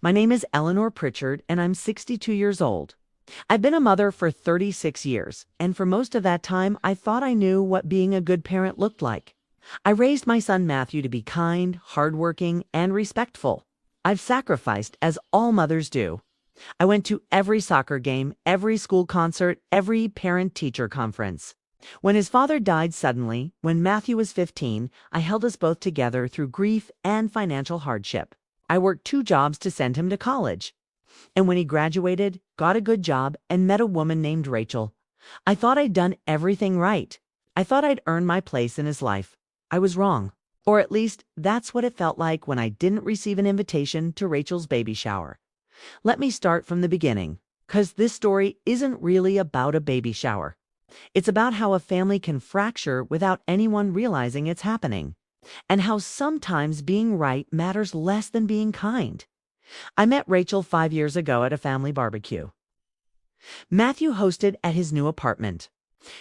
My name is Eleanor Pritchard, and I'm 62 years old. I've been a mother for 36 years, and for most of that time, I thought I knew what being a good parent looked like. I raised my son Matthew to be kind, hardworking, and respectful. I've sacrificed, as all mothers do. I went to every soccer game, every school concert, every parent-teacher conference. When his father died suddenly, when Matthew was 15, I held us both together through grief and financial hardship. I worked 2 jobs to send him to college. And when he graduated, got a good job, and met a woman named Rachel, I thought I'd done everything right. I thought I'd earned my place in his life. I was wrong. Or at least, that's what it felt like when I didn't receive an invitation to Rachel's baby shower. Let me start from the beginning, 'cause this story isn't really about a baby shower. It's about how a family can fracture without anyone realizing it's happening, and how sometimes being right matters less than being kind. I met Rachel 5 years ago at a family barbecue. Matthew hosted at his new apartment.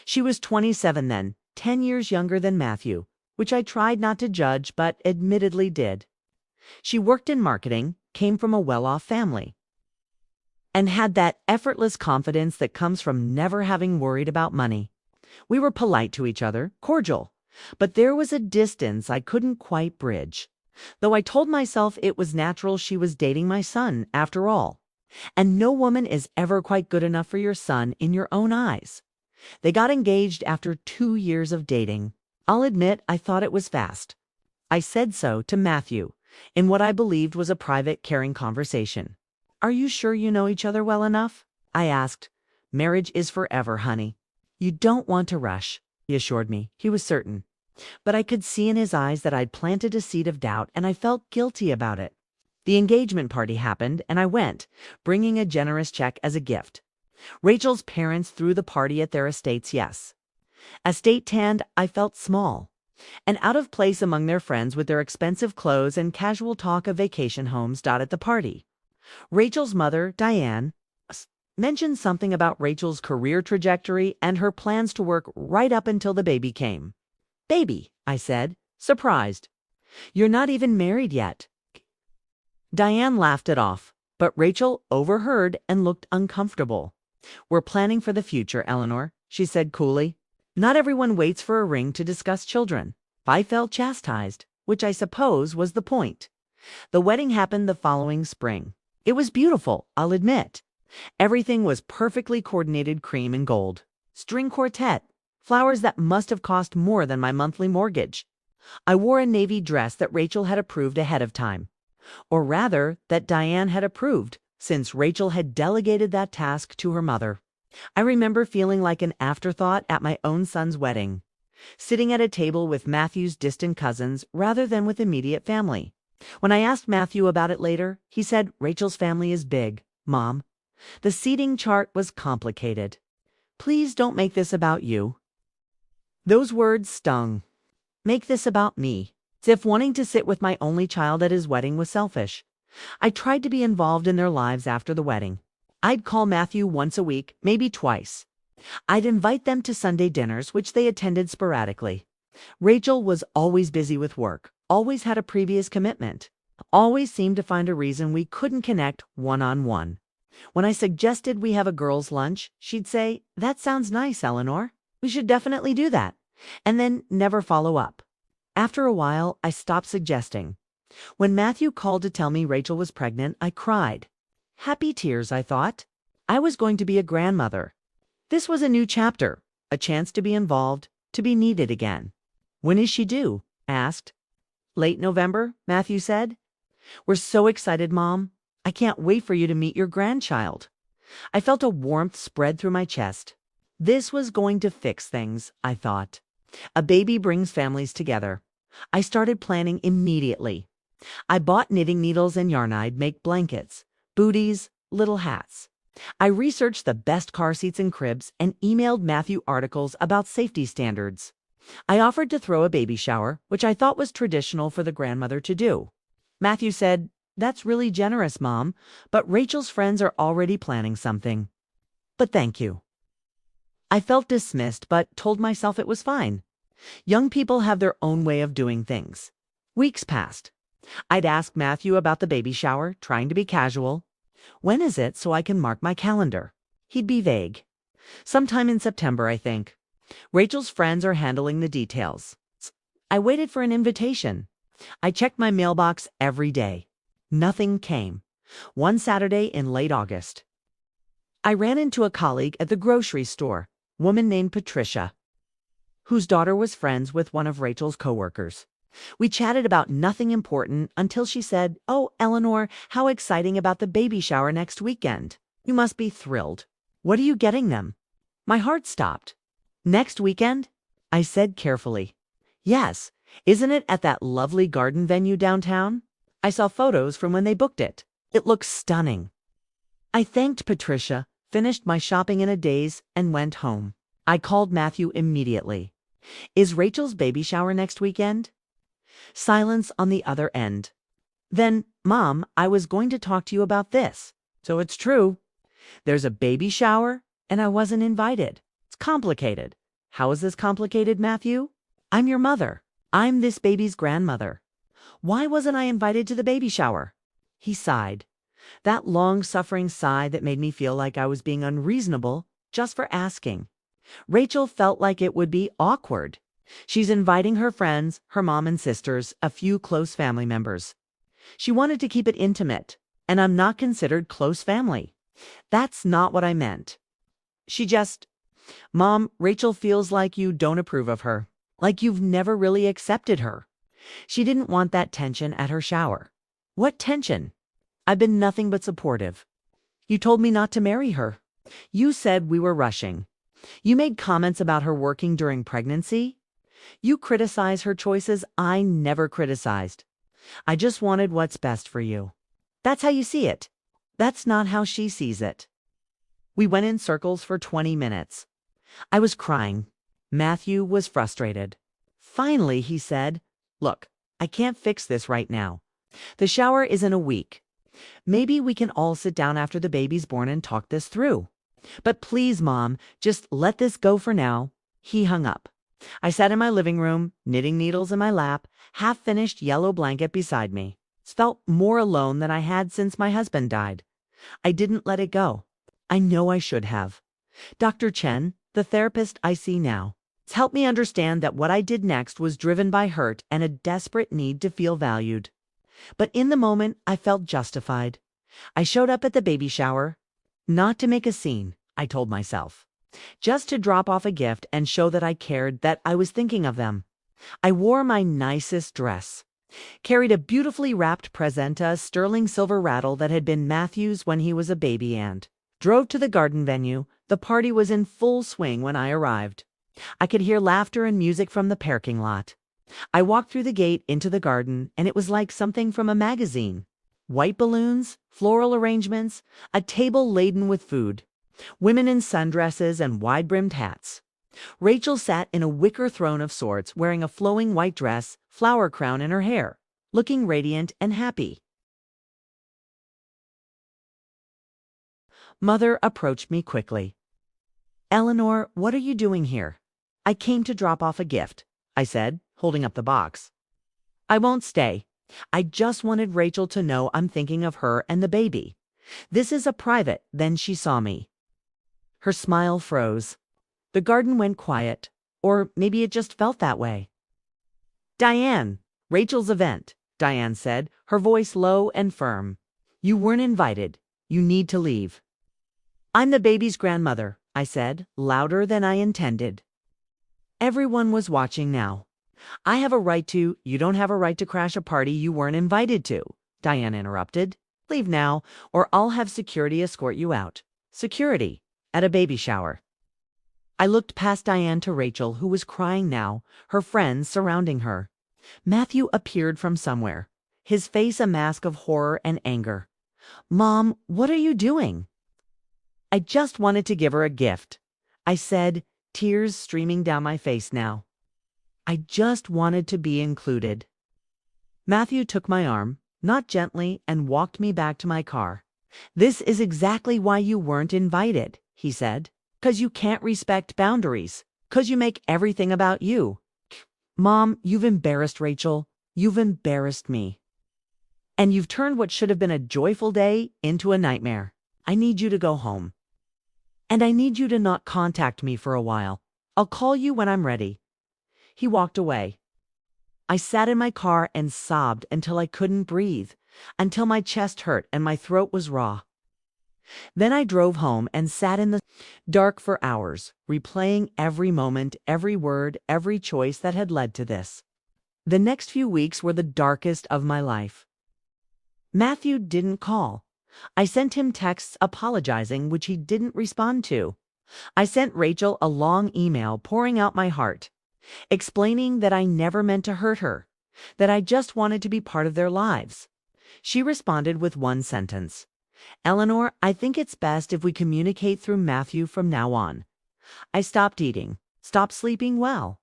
She was 27 then, 10 years younger than Matthew, which I tried not to judge but admittedly did. She worked in marketing, came from a well-off family, and had that effortless confidence that comes from never having worried about money. We were polite to each other, cordial, but there was a distance I couldn't quite bridge. Though I told myself it was natural she was dating my son, after all. And no woman is ever quite good enough for your son in your own eyes. They got engaged after 2 years of dating. I'll admit I thought it was fast. I said so to Matthew, in what I believed was a private, caring conversation. "Are you sure you know each other well enough?" I asked. "Marriage is forever, honey. You don't want to rush," he assured me. He was certain. But I could see in his eyes that I'd planted a seed of doubt, and I felt guilty about it. The engagement party happened, and I went, bringing a generous check as a gift. Rachel's parents threw the party at their estates, yes. Estate tanned, I felt small, and out of place among their friends with their expensive clothes and casual talk of vacation homes dotted the party. Rachel's mother, Diane, mentioned something about Rachel's career trajectory and her plans to work right up until the baby came. "Baby," I said, surprised. "You're not even married yet." Diane laughed it off, but Rachel overheard and looked uncomfortable. "We're planning for the future, Eleanor," she said coolly. "Not everyone waits for a ring to discuss children." I felt chastised, which I suppose was the point. The wedding happened the following spring. It was beautiful, I'll admit. Everything was perfectly coordinated, cream and gold. String quartet, flowers that must have cost more than my monthly mortgage. I wore a navy dress that Rachel had approved ahead of time. Or rather, that Diane had approved, since Rachel had delegated that task to her mother. I remember feeling like an afterthought at my own son's wedding, sitting at a table with Matthew's distant cousins rather than with immediate family. When I asked Matthew about it later, he said, "Rachel's family is big, Mom. The seating chart was complicated. Please don't make this about you." Those words stung. Make this about me, as if wanting to sit with my only child at his wedding was selfish. I tried to be involved in their lives after the wedding. I'd call Matthew once a week, maybe twice. I'd invite them to Sunday dinners, which they attended sporadically. Rachel was always busy with work, always had a previous commitment, always seemed to find a reason we couldn't connect one-on-one. When I suggested we have a girls' lunch, she'd say, "That sounds nice, Eleanor. We should definitely do that," and then never follow up. After a while, I stopped suggesting. When Matthew called to tell me Rachel was pregnant, I cried. Happy tears, I thought. I was going to be a grandmother. This was a new chapter, a chance to be involved, to be needed again. "When is she due?" I asked. "Late November," Matthew said. "We're so excited, Mom. I can't wait for you to meet your grandchild." I felt a warmth spread through my chest. This was going to fix things, I thought. A baby brings families together. I started planning immediately. I bought knitting needles and yarn. I'd make blankets, booties, little hats. I researched the best car seats and cribs and emailed Matthew articles about safety standards. I offered to throw a baby shower, which I thought was traditional for the grandmother to do. Matthew said, "That's really generous, Mom, but Rachel's friends are already planning something." But thank you. I felt dismissed, but told myself it was fine. Young people have their own way of doing things. Weeks passed. I'd ask Matthew about the baby shower, trying to be casual. When is it so I can mark my calendar? He'd be vague. Sometime in September, I think. Rachel's friends are handling the details. I waited for an invitation. I checked my mailbox every day. Nothing came. One Saturday in late August, I ran into a colleague at the grocery store, a woman named Patricia, whose daughter was friends with one of Rachel's coworkers. We chatted about nothing important until she said, "Oh, Eleanor, how exciting about the baby shower next weekend. You must be thrilled. What are you getting them?" My heart stopped. "Next weekend?" I said carefully. "Yes. Isn't it at that lovely garden venue downtown? I saw photos from when they booked it. It looks stunning." I thanked Patricia, finished my shopping in a daze, and went home. I called Matthew immediately. "Is Rachel's baby shower next weekend?" Silence on the other end. "Then, Mom, I was going to talk to you about this. So it's true. There's a baby shower, and I wasn't invited. It's complicated." "How is this complicated, Matthew?" "I'm your mother. I'm this baby's grandmother. Why wasn't I invited to the baby shower?" He sighed. That long-suffering sigh that made me feel like I was being unreasonable just for asking. Rachel felt like it would be awkward. She's inviting her friends, her mom and sisters, a few close family members. She wanted to keep it intimate, and I'm not considered close family. That's not what I meant. She just, "Mom, Rachel feels like you don't approve of her, like you've never really accepted her." She didn't want that tension at her shower. What tension? I've been nothing but supportive. You told me not to marry her. You said we were rushing. You made comments about her working during pregnancy. You criticize her choices I never criticized. I just wanted what's best for you. That's how you see it. That's not how she sees it. We went in circles for 20 minutes. I was crying. Matthew was frustrated. Finally, he said, "Look, I can't fix this right now. The shower is in a week. Maybe we can all sit down after the baby's born and talk this through. But please, Mom, just let this go for now." He hung up. I sat in my living room, knitting needles in my lap, half-finished yellow blanket beside me. Felt more alone than I had since my husband died. I didn't let it go. I know I should have. Dr. Chen, the therapist I see now, has helped me understand that what I did next was driven by hurt and a desperate need to feel valued. But in the moment, I felt justified. I showed up at the baby shower, not to make a scene, I told myself. Just to drop off a gift and show that I cared, that I was thinking of them. I wore my nicest dress, carried a beautifully wrapped presenta sterling silver rattle that had been Matthew's when he was a baby, and drove to the garden venue. The party was in full swing when I arrived. I could hear laughter and music from the parking lot. I walked through the gate into the garden, and it was like something from a magazine. White balloons, floral arrangements, a table laden with food, women in sundresses and wide-brimmed hats. Rachel sat in a wicker throne of sorts, wearing a flowing white dress, flower crown in her hair, looking radiant and happy. Mother approached me quickly. "Eleanor, what are you doing here?" "I came to drop off a gift," I said, holding up the box. "I won't stay. I just wanted Rachel to know I'm thinking of her and the baby. This is a private." Then she saw me. Her smile froze. The garden went quiet, or maybe it just felt that way. "Diane, Rachel's event," Diane said, her voice low and firm. "You weren't invited. You need to leave." "I'm the baby's grandmother," I said, louder than I intended. Everyone was watching now. "I have a right to—" "You don't have a right to crash a party you weren't invited to," Diane interrupted. "Leave now, or I'll have security escort you out." Security at a baby shower. I looked past Diane to Rachel, who was crying now, her friends surrounding her. Matthew appeared from somewhere, his face a mask of horror and anger. "Mom, what are you doing?" "I just wanted to give her a gift," I said, tears streaming down my face now. I just wanted to be included. Matthew took my arm, not gently, and walked me back to my car. "This is exactly why you weren't invited," he said. "'Cause you can't respect boundaries. 'Cause you make everything about you." "Mom, you've embarrassed Rachel. You've embarrassed me." And you've turned what should have been a joyful day into a nightmare. I need you to go home. And I need you to not contact me for a while. I'll call you when I'm ready." He walked away. I sat in my car and sobbed until I couldn't breathe, until my chest hurt and my throat was raw. Then I drove home and sat in the dark for hours, replaying every moment, every word, every choice that had led to this. The next few weeks were the darkest of my life. Matthew didn't call. I sent him texts apologizing, which he didn't respond to. I sent Rachel a long email pouring out my heart, explaining that I never meant to hurt her, that I just wanted to be part of their lives. She responded with one sentence: "Eleanor, I think it's best if we communicate through Matthew from now on." I stopped eating, stopped sleeping well.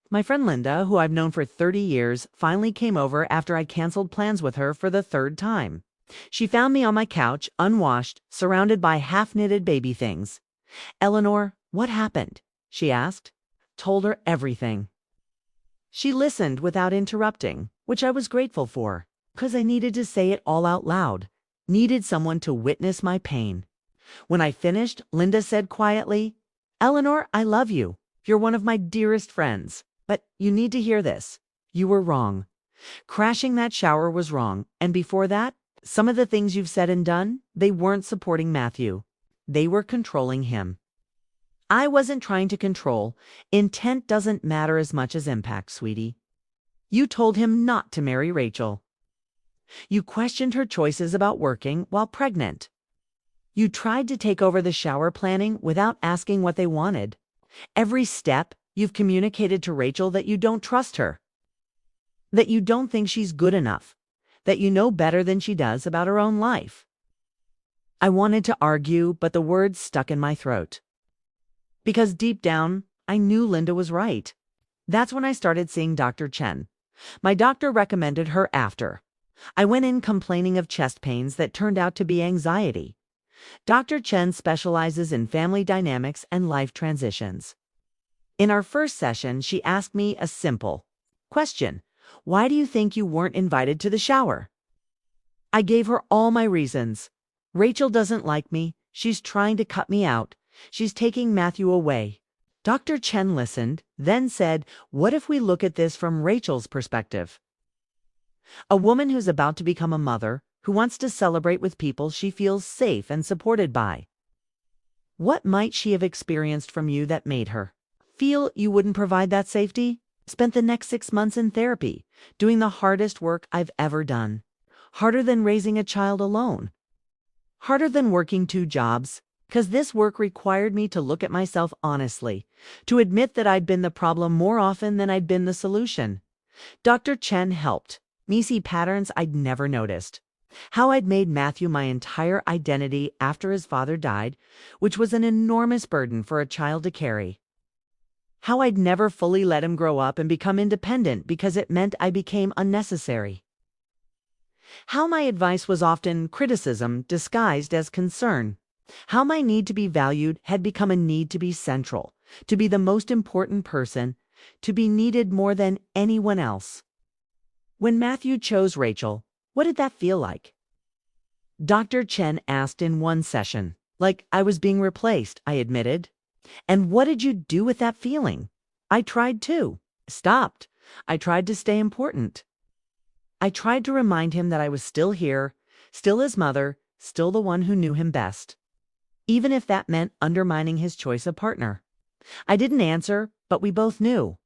My friend Linda, who I've known for 30 years, finally came over after I canceled plans with her for the third time. She found me on my couch, unwashed, surrounded by half-knitted baby things. "Eleanor, what happened?" she asked. Told her everything. She listened without interrupting, which I was grateful for, because I needed to say it all out loud, needed someone to witness my pain. When I finished, Linda said quietly, "Eleanor, I love you. You're one of my dearest friends. But you need to hear this. You were wrong. Crashing that shower was wrong, and before that, some of the things you've said and done, they weren't supporting Matthew. They were controlling him." I wasn't trying to control. Intent doesn't matter as much as impact, sweetie. You told him not to marry Rachel. You questioned her choices about working while pregnant. You tried to take over the shower planning without asking what they wanted. Every step, you've communicated to Rachel that you don't trust her, that you don't think she's good enough, that you know better than she does about her own life. I wanted to argue, but the words stuck in my throat. Because deep down, I knew Linda was right. That's when I started seeing Dr. Chen. My doctor recommended her after. I went in complaining of chest pains that turned out to be anxiety. Dr. Chen specializes in family dynamics and life transitions. In our first session, she asked me a simple question: "Why do you think you weren't invited to the shower?" I gave her all my reasons. Rachel doesn't like me. She's trying to cut me out. She's taking Matthew away. Dr. Chen listened, then said, "What if we look at this from Rachel's perspective? A woman who's about to become a mother, who wants to celebrate with people she feels safe and supported by. What might she have experienced from you that made her feel you wouldn't provide that safety?" Spent the next 6 months in therapy, doing the hardest work I've ever done. Harder than raising a child alone. Harder than working 2 jobs, because this work required me to look at myself honestly, to admit that I'd been the problem more often than I'd been the solution. Dr. Chen helped me see patterns I'd never noticed. How I'd made Matthew my entire identity after his father died, which was an enormous burden for a child to carry. How I'd never fully let him grow up and become independent because it meant I became unnecessary. How my advice was often criticism disguised as concern. How my need to be valued had become a need to be central, to be the most important person, to be needed more than anyone else. When Matthew chose Rachel, what did that feel like? Dr. Chen asked in one session. Like I was being replaced, I admitted. "And what did you do with that feeling?" "I tried to. Stopped. I tried to stay important. I tried to remind him that I was still here, still his mother, still the one who knew him best. Even if that meant undermining his choice of partner." I didn't answer, but we both knew.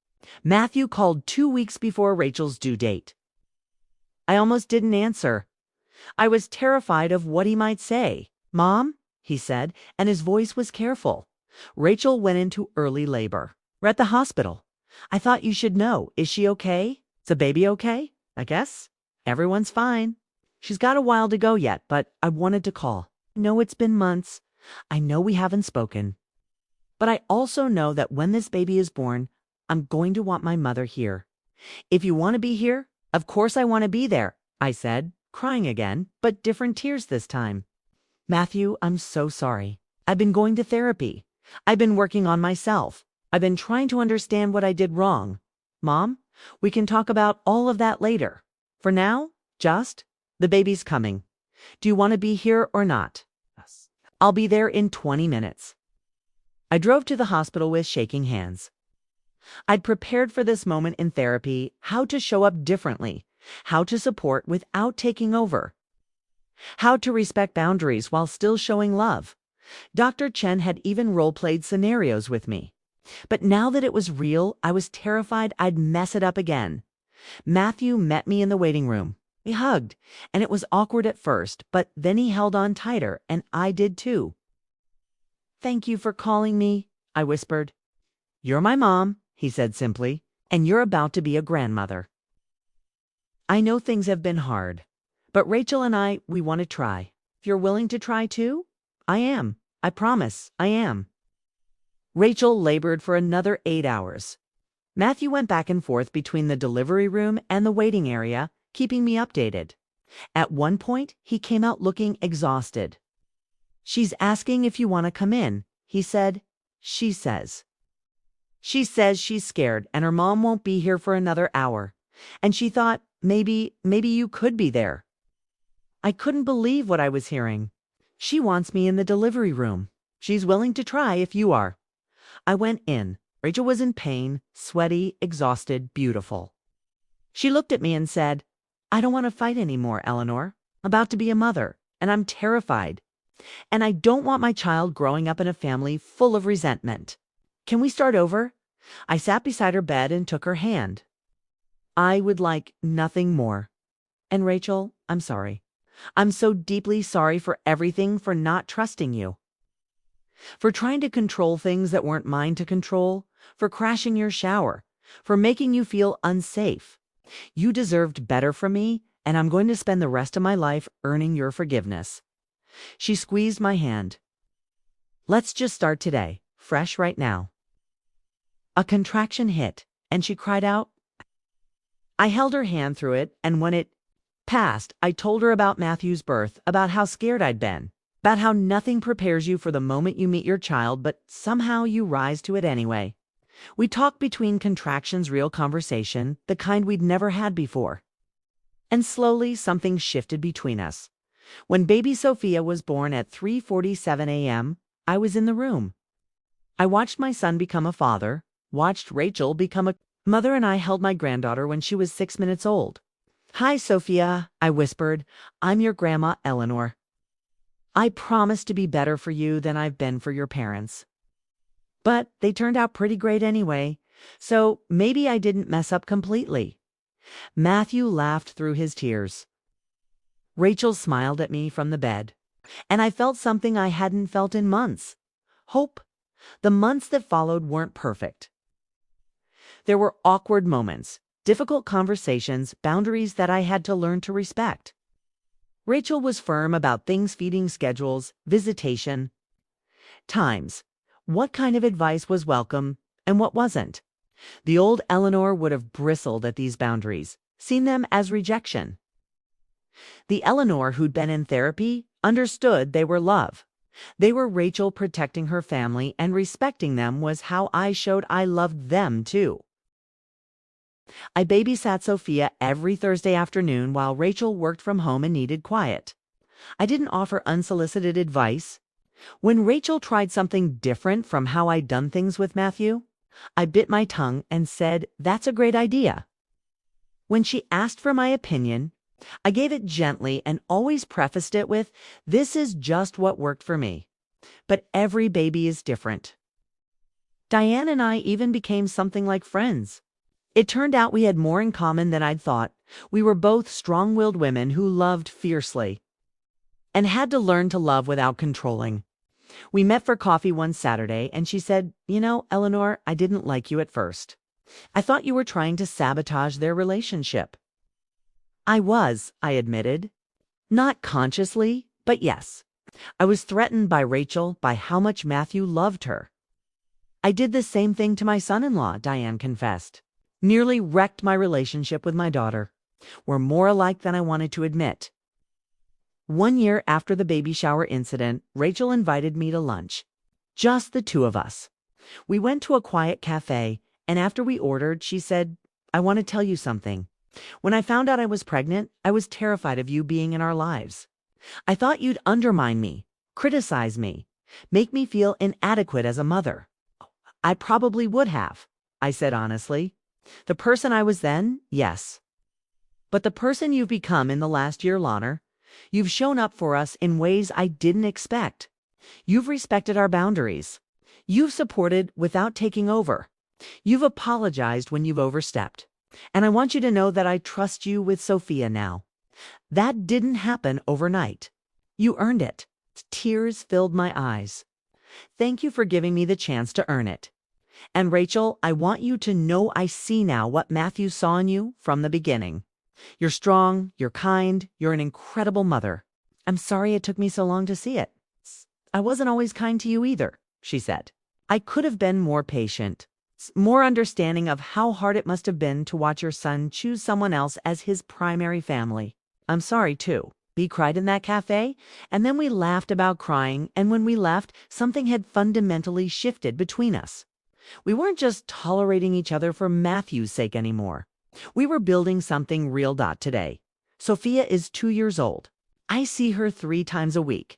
Matthew called 2 weeks before Rachel's due date. I almost didn't answer. I was terrified of what he might say. "Mom," he said, and his voice was careful. "Rachel went into early labor. We're at the hospital. I thought you should know. Is she okay? Is the baby okay? I guess. Everyone's fine. She's got a while to go yet, but I wanted to call. I know it's been months. I know we haven't spoken. But I also know that when this baby is born, I'm going to want my mother here. If you want to be here, of course I want to be there," I said, crying again, but different tears this time. "Matthew, I'm so sorry. I've been going to therapy. I've been working on myself. I've been trying to understand what I did wrong. Mom, we can talk about all of that later. For now, just The baby's coming. Do you want to be here or not? Yes. I'll be there in 20 minutes. I drove to the hospital with shaking hands. I'd prepared for this moment in therapy, how to show up differently, how to support without taking over, how to respect boundaries while still showing love. Dr. Chen had even role-played scenarios with me. But now that it was real, I was terrified I'd mess it up again. Matthew met me in the waiting room. We hugged, and it was awkward at first, but then he held on tighter, and I did too. "Thank you for calling me," I whispered. "You're my mom," he said simply, "and you're about to be a grandmother." I know things have been hard, but Rachel and we want to try. If you're willing to try too, I am. I promise, I am. Rachel labored for another 8 hours. Matthew went back and forth between the delivery room and the waiting area, keeping me updated. At one point, he came out looking exhausted. "She's asking if you want to come in," he said. She says she's scared and her mom won't be here for another hour. And she thought, maybe you could be there. I couldn't believe what I was hearing. She wants me in the delivery room. She's willing to try if you are. I went in. Rachel was in pain, sweaty, exhausted, beautiful. She looked at me and said, "I don't want to fight anymore, Eleanor. I'm about to be a mother, and I'm terrified. And I don't want my child growing up in a family full of resentment. Can we start over?" I sat beside her bed and took her hand. "I would like nothing more. And Rachel, I'm sorry. I'm so deeply sorry for everything, for not trusting you. For trying to control things that weren't mine to control, for crashing your shower, for making you feel unsafe. You deserved better from me, and I'm going to spend the rest of my life earning your forgiveness." She squeezed my hand. "Let's just start today, fresh right now." A contraction hit, and she cried out. I held her hand through it, and when it passed, I told her about Matthew's birth, about how scared I'd been, about how nothing prepares you for the moment you meet your child, but somehow you rise to it anyway. We talked between contractions, real conversation, the kind we'd never had before. And slowly something shifted between us. When baby Sophia was born at 3:47 a.m., I was in the room. I watched my son become a father, watched Rachel become a mother, and I held my granddaughter when she was 6 minutes old. "Hi, Sophia," I whispered. "I'm your grandma, Eleanor. I promise to be better for you than I've been for your parents." But they turned out pretty great anyway, so maybe I didn't mess up completely. Matthew laughed through his tears. Rachel smiled at me from the bed, and I felt something I hadn't felt in months. Hope. The months that followed weren't perfect. There were awkward moments, difficult conversations, boundaries that I had to learn to respect. Rachel was firm about things, feeding schedules, visitation times, what kind of advice was welcome and what wasn't. The old Eleanor would have bristled at these boundaries, seen them as rejection. The Eleanor who'd been in therapy understood they were love. They were Rachel protecting her family, and respecting them was how I showed I loved them too. I babysat Sophia every Thursday afternoon while Rachel worked from home and needed quiet. I didn't offer unsolicited advice. When Rachel tried something different from how I'd done things with Matthew, I bit my tongue and said, "That's a great idea." When she asked for my opinion, I gave it gently and always prefaced it with, "This is just what worked for me. But every baby is different." Diane and I even became something like friends. It turned out we had more in common than I'd thought. We were both strong-willed women who loved fiercely and had to learn to love without controlling. We met for coffee one Saturday, and she said, "You know, Eleanor, I didn't like you at first. I thought you were trying to sabotage their relationship." I was, I admitted. Not consciously, but yes. I was threatened by Rachel, by how much Matthew loved her. I did the same thing to my son-in-law, Diane confessed. Nearly wrecked my relationship with my daughter. We're more alike than I wanted to admit. 1 year after the baby shower incident, Rachel invited me to lunch. Just the two of us. We went to a quiet cafe, and after we ordered, she said, "I want to tell you something. When I found out I was pregnant, I was terrified of you being in our lives. I thought you'd undermine me, criticize me, make me feel inadequate as a mother. I probably would have, I said honestly. The person I was then, yes. But the person you've become in the last year, Lana, you've shown up for us in ways I didn't expect. You've respected our boundaries. You've supported without taking over. You've apologized when you've overstepped. And I want you to know that I trust you with Sophia now. That didn't happen overnight. You earned it. Tears filled my eyes. Thank you for giving me the chance to earn it. And Rachel, I want you to know I see now what Matthew saw in you from the beginning. You're strong, you're kind, you're an incredible mother. I'm sorry it took me so long to see it. I wasn't always kind to you either, she said. I could have been more patient, more understanding of how hard it must have been to watch your son choose someone else as his primary family. I'm sorry, too. We cried in that cafe, and then we laughed about crying, and when we left, something had fundamentally shifted between us. We weren't just tolerating each other for Matthew's sake anymore. We were building something real. Today. Sophia is 2 years old. I see her 3 times a week.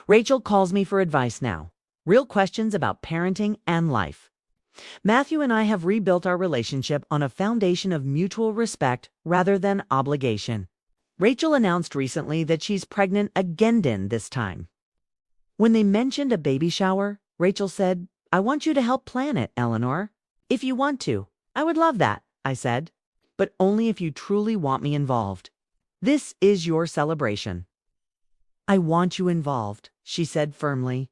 Rachel calls me for advice now. Real questions about parenting and life. Matthew and I have rebuilt our relationship on a foundation of mutual respect rather than obligation. Rachel announced recently that she's pregnant again this time. When they mentioned a baby shower, Rachel said, I want you to help plan it, Eleanor. If you want to. I would love that, I said. But only if you truly want me involved. This is your celebration. I want you involved, she said firmly.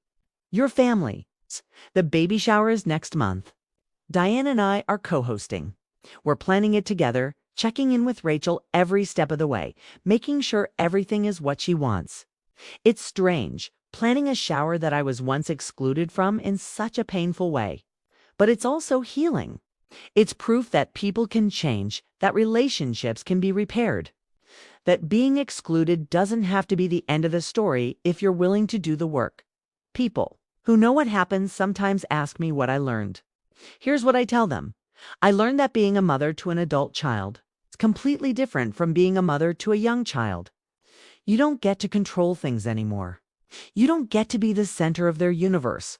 Your family. The baby shower is next month. Diane and I are co-hosting. We're planning it together, checking in with Rachel every step of the way, making sure everything is what she wants. It's strange, planning a shower that I was once excluded from in such a painful way. But it's also healing. It's proof that people can change, that relationships can be repaired. That being excluded doesn't have to be the end of the story if you're willing to do the work. People who know what happens sometimes ask me what I learned. Here's what I tell them. I learned that being a mother to an adult child is completely different from being a mother to a young child. You don't get to control things anymore. You don't get to be the center of their universe.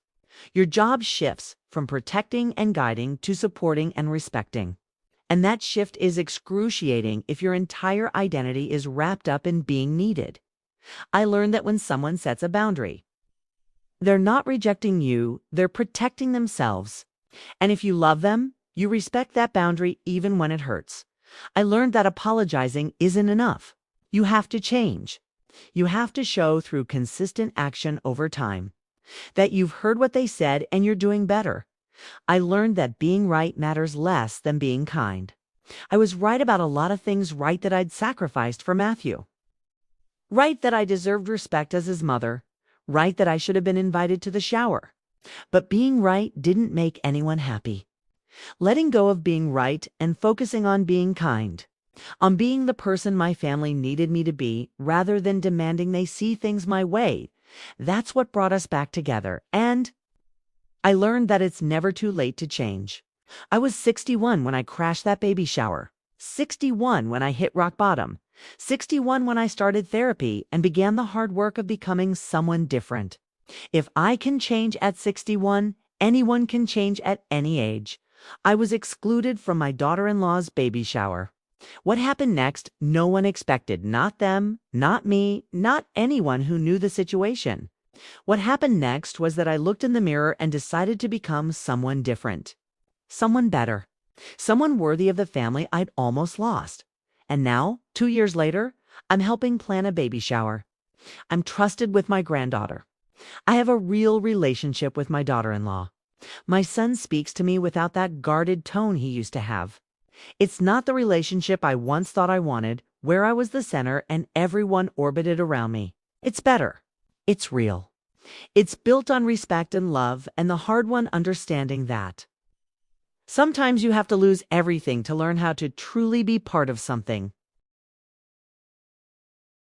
Your job shifts from protecting and guiding to supporting and respecting. And that shift is excruciating if your entire identity is wrapped up in being needed. I learned that when someone sets a boundary, they're not rejecting you, they're protecting themselves. And if you love them, you respect that boundary even when it hurts. I learned that apologizing isn't enough. You have to change. You have to show through consistent action over time that you've heard what they said and you're doing better. I learned that being right matters less than being kind. I was right about a lot of things, right that I'd sacrificed for Matthew. Right that I deserved respect as his mother. Right that I should have been invited to the shower. But being right didn't make anyone happy. Letting go of being right and focusing on being kind. On being the person my family needed me to be rather than demanding they see things my way. That's what brought us back together. And I learned that it's never too late to change. I was 61 when I crashed that baby shower. 61 when I hit rock bottom. 61 when I started therapy and began the hard work of becoming someone different. If I can change at 61, anyone can change at any age. I was excluded from my daughter-in-law's baby shower. What happened next, no one expected. Not them, not me, not anyone who knew the situation. What happened next was that I looked in the mirror and decided to become someone different. Someone better. Someone worthy of the family I'd almost lost. And now, 2 years later, I'm helping plan a baby shower. I'm trusted with my granddaughter. I have a real relationship with my daughter-in-law. My son speaks to me without that guarded tone he used to have. It's not the relationship I once thought I wanted, where I was the center and everyone orbited around me. It's better. It's real. It's built on respect and love, and the hard one understanding that. Sometimes you have to lose everything to learn how to truly be part of something.